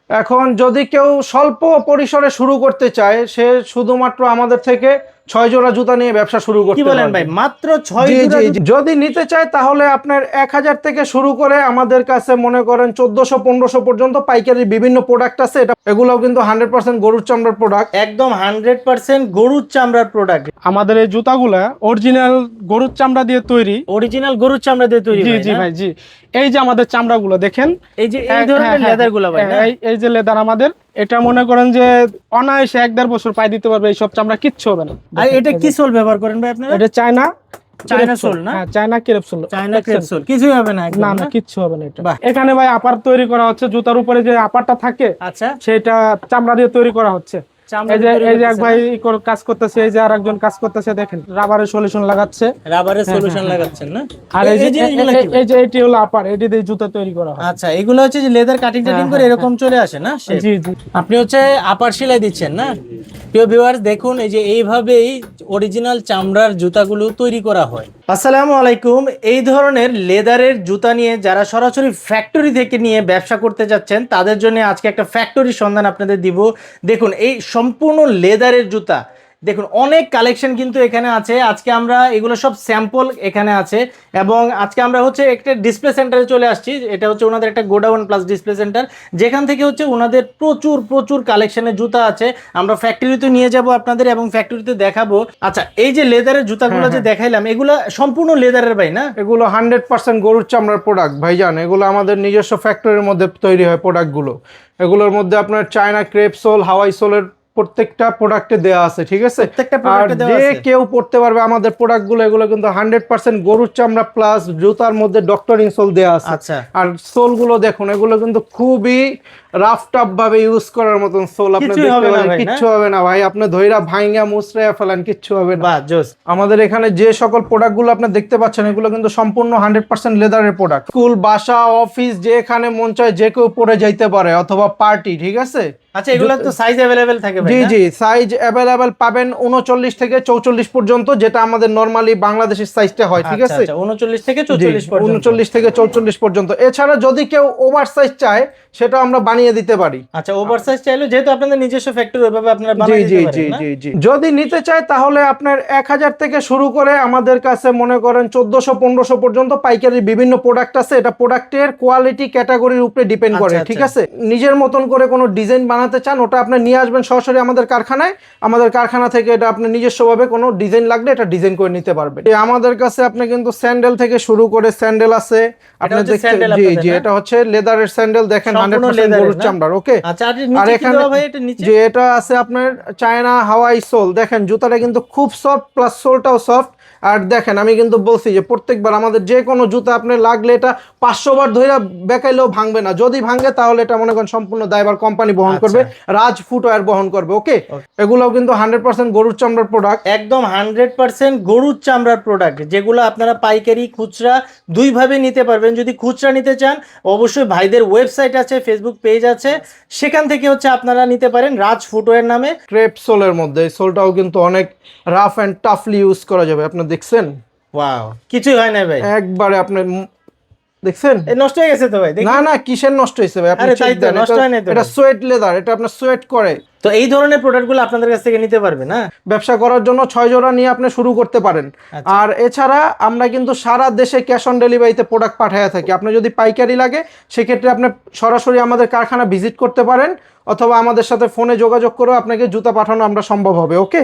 এখন যদি কেউ স্বল্প পরিসরে শুরু করতে চায়, সে শুধুমাত্র আমাদের থেকে 6 জোড়া জুতা নিয়ে ব্যবসা শুরু করতে কি বলেন পারবে। ভাই, মাত্র 6 জি জোড়া জি জুতা? জি। যদি নিতে চায় তাহলে আপনার 1000 থেকে শুরু করে আমাদের কাছে মনে করেন 1400-1500 পর্যন্ত পাইকারি বিভিন্ন প্রোডাক্ট আছে। এগুলোও কিন্তু 100% গরুর চামড়ার প্রোডাক্ট। একদম 100% গরুর চামড়ার প্রোডাক্ট। আমাদের এই জুতাগুলা অরিজিনাল গরুর চামড়া দিয়ে তৈরি। অরিজিনাল গরুর চামড়া দিয়ে তৈরি জি ভাই জি না? ভাই জি। এই যে আমাদের চামড়াগুলো দেখেন, এই যে এই ধরনের লেদার গুলো ভাই না? এই যে লেদার আমাদের, এটা মনে করেন যে অনায়াসে 1-1.5 বছর পাই দিতে পারবে, এইসব চামড়া কিচ্ছু হবে না। আর এটা কি সোল ব্যবহার করেন ভাই আপনারা? এটা চায়না চায়না সোল না? হ্যাঁ, China crepe soul. China crepe soul, কিছুই হবে না একদম না না? না, কিচ্ছু হবে না এটা। বাহ। এখানে ভাই আপার তৈরি করা হচ্ছে, জুতার উপরে যে আপারটা থাকে আচ্ছা, সেটা চামড়া দিয়ে তৈরি করা হচ্ছে। চামড়া এই যে দিয়ে তৈরি এই যে এক করতেছে ভাই না? কাজ করতেছে, এই যে আরেকজন কাজ করতেছে, দেখেন রাবারের সলিউশন লাগাচ্ছে। রাবারের সলিউশন লাগাচ্ছেন না? আর এই যে জিনিসগুলো কি ভাই? এই যে এটি হলো আপার, এটি দিয়ে জুতা তৈরি করা হয়। আচ্ছা, এগুলো হচ্ছে যে লেদার কাটিং টাটিং করে এরকম চলে আসে না shape? জি জি। আপনি হচ্ছে আপার সেলাই দিচ্ছেন না? প্রিয় ভিউয়ার্স, দেখুন এই যে এইভাবেই অরিজিনাল চামড়ার জুতাগুলো তৈরি করা হয়। আসসালামু আলাইকুম। এই ধরনের লেদারের জুতা নিয়ে যারা সরাসরি ফ্যাক্টরি থেকে নিয়ে ব্যবসা করতে যাচ্ছেন, তাদের জন্য আজকে একটা ফ্যাক্টরির সন্ধান আপনাদের দিব। দেখুন এই সম্পূর্ণ লেদারের জুতা, দেখুন অনেক কালেকশন কিন্তু এখানে আছে। আজকে আমরা এগুলো সব স্যাম্পল এখানে আছে, এবং আজকে আমরা হচ্ছে একটা ডিসপ্লে সেন্টারে চলে আসছি। এটা হচ্ছে ওনাদের একটা গোডাউন প্লাস ডিসপ্লে সেন্টার, যেখান থেকে হচ্ছে ওনাদের প্রচুর প্রচুর কালেকশনের জুতা আছে। আমরা ফ্যাক্টরিতে নিয়ে যাব আপনাদের এবং ফ্যাক্টরিতে দেখাবো। আচ্ছা, এই যে লেদারের জুতাগুলো যে দেখাইলাম, এগুলো সম্পূর্ণ লেদারের ভাই না? এগুলো 100% গরুর চামড়ার প্রোডাক্ট ভাইজান। এগুলো আমাদের নিজস্ব ফ্যাক্টরির মধ্যে তৈরি হয় প্রোডাক্টগুলো। এগুলোর মধ্যে আপনার চায়না ক্রেপ সোল, হাওয়াই সোলের প্রত্যেকটা প্রোডাক্টে দেওয়া আছে, ঠিক আছে? প্রত্যেকটা আর প্রোডাক্টে দেওয়া যে আছে। কেউ পড়তে পারবে আমাদের প্রোডাক্টগুলো। এগুলো কিন্তু 100% গরুর চামড়া প্লাস জুতার মধ্যে ডক্টর ইনসোল দেওয়া আছে। আচ্ছা। আর সোলগুলো দেখুন, এগুলো কিন্তু খুবই রাফ টাফ ভাবে ইউজ করার মতন সোল। আপনি কিছুই দেখতে হবে না পাবেন ভাই, না? কিচ্ছু হবে না ভাই। আপনি ধইরা ভাইঙ্গা মুছড়াইয়া ফেলেন, কিচ্ছু হবে না। বাহ, জোস। আমাদের এখানে যে সকল প্রোডাক্টগুলো আপনি দেখতে পাচ্ছেন, এগুলো কিন্তু সম্পূর্ণ 100% লেদারের প্রোডাক্ট। স্কুল, বাসা, অফিস যেখানে মন চায় যে কেউ পরে যাইতে পারে, অথবা পার্টি, ঠিক আছে? আচ্ছা, এগুলো তো সাইজ अवेलेबल থাকে ভাই জি না? জি, সাইজ অ্যাভেলেবেল পাবেন 39 থেকে 44 পর্যন্ত, যেটা আমাদের নরমালি বাংলাদেশের সাইজটা হয়, ঠিক আচ্ছা, আছে? আচ্ছা, 39 থেকে 44 পর্যন্ত। 39 থেকে 44 পর্যন্ত। এছাড়া যদি কেউ ওভার সাইজ চায়, সেটা আমরা বানিয়ে দিতে পারি। আচ্ছা, ওভারসাইজ চাইলে যেহেতু আপনাদের নিজস্ব ফ্যাক্টরি, ওইভাবে আপনারা জি বানিয়ে জি দিতে জি পারেন না? জি জি। যদি নিতে চায় তাহলে আপনার 1000 থেকে শুরু করে আমাদের কাছে মনে করেন 1400-1500 পর্যন্ত পাইকারি বিভিন্ন প্রোডাক্ট আছে। এটা প্রোডাক্টের কোয়ালিটি ক্যাটাগরির উপরে ডিপেন্ড করে, আচ্ছা, ঠিক আচ্ছা। আছে? নিজের মতন করে কোনো ডিজাইন বানাতে চান, ওটা আপনি নিয়ে আসবেন সরাসরি আমাদের কারখানায়। আমাদের কারখানা থেকে এটা আপনি নিজস্বভাবে কোনো ডিজাইন লাগলে এটা ডিজাইন করে নিতে পারবেন। আমাদের কাছে আপনি কিন্তু স্যান্ডেল থেকে শুরু করে স্যান্ডেল আছে। আপনি হচ্ছে দেখতে, স্যান্ডেল জি আপনাদের জি, না? এটা হচ্ছে লেদারের স্যান্ডেল, দেখেন সম্পূর্ণ 100% লেদারের গরুর না? চামড়ার। ওকে। আচ্ছা, আর আর নিচে কি এখানে দেওয়া ভাই এটা নিচে? যে এটা আছে আপনার চায়না হাওয়াই সোল, দেখেন জুতাটা কিন্তু খুব সফট, প্লাস সোলটাও সফট। আর দেখেন আমি কিন্তু বলছি যে প্রত্যেকবার আমাদের যে কোনো জুতা আপনি লাগলে এটা 500 বার ধরে বেকাইলেও ভাঙবে না। যদি ভাঙে তাহলে এটা মনে করেন সম্পূর্ণ দায়ভার কোম্পানি বহন করবে, রাজ ফুটওয়্যার বহন করবে। ওকে। এগুলোও কিন্তু 100% গরুর চামড়ার প্রোডাক্ট। একদম 100% গরুর চামড়ার প্রোডাক্ট, যেগুলো আপনারা পাইকারি খুচরা দুই ভাবে নিতে পারবেন। যদি খুচরা নিতে চান, অবশ্যই ভাইদের ওয়েবসাইট আছে, ফেসবুক পেজ আছে, সেখান থেকে হচ্ছে আপনারা নিতে পারেন রাজ ফুটওয়্যার নামে। ক্রেপ সোলের মধ্যে এই সোলটাও কিন্তু অনেক রাফ অ্যান্ড টাফলি ইউজ করা যাবে। আপনি দেখছেন? ওয়াও, কিছুই হয় না ভাই। একবারে আপনি দেখছেন? এ নষ্ট হয়ে গেছে তো ভাই, দেখি। না না, কিসের নষ্ট হয়েছে ভাই? আপনি আরে তাই check তো, দেন, নষ্ট হয় নাই তো এটা ভাই। সোয়েট লেদার, এটা আপনার সোয়েট করে। তো এই ধরনের প্রোডাক্টগুলো আপনাদের কাছ থেকে নিতে পারবে না? ব্যবসা করার জন্য 6 জোড়া নিয়ে আপনি শুরু করতে পারেন। আচ্ছা। আর এছাড়া আমরা কিন্তু সারা দেশে ক্যাশ অন ডেলিভারিতে প্রোডাক্ট পাঠায়া থাকি। আপনি যদি পাইকারি লাগে, সেক্ষেত্রে আপনি সরাসরি আমাদের কারখানা ভিজিট করতে পারেন, অথবা আমাদের সাথে ফোনে যোগাযোগ করেও আপনাকে জুতা পাঠানো আমরা সম্ভব হবে। ওকে।